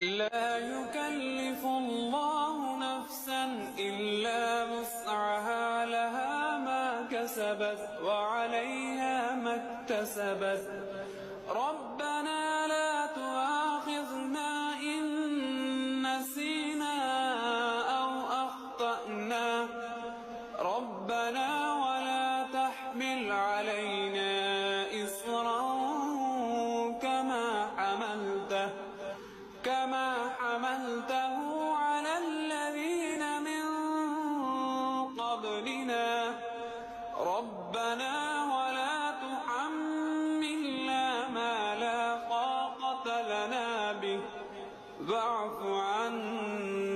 لا يكلف الله نفسا إلا وسعها، لها ما كسبت وعليها ما اكتسبت. ربنا لا تؤاخذنا إن نسينا أو أخطأنا، ربنا ولا تحمل علينا إصرا كما حملته على الذين من قبلنا، ربنا ولا تحملنا ما لا طاقة لنا به، واعف عنا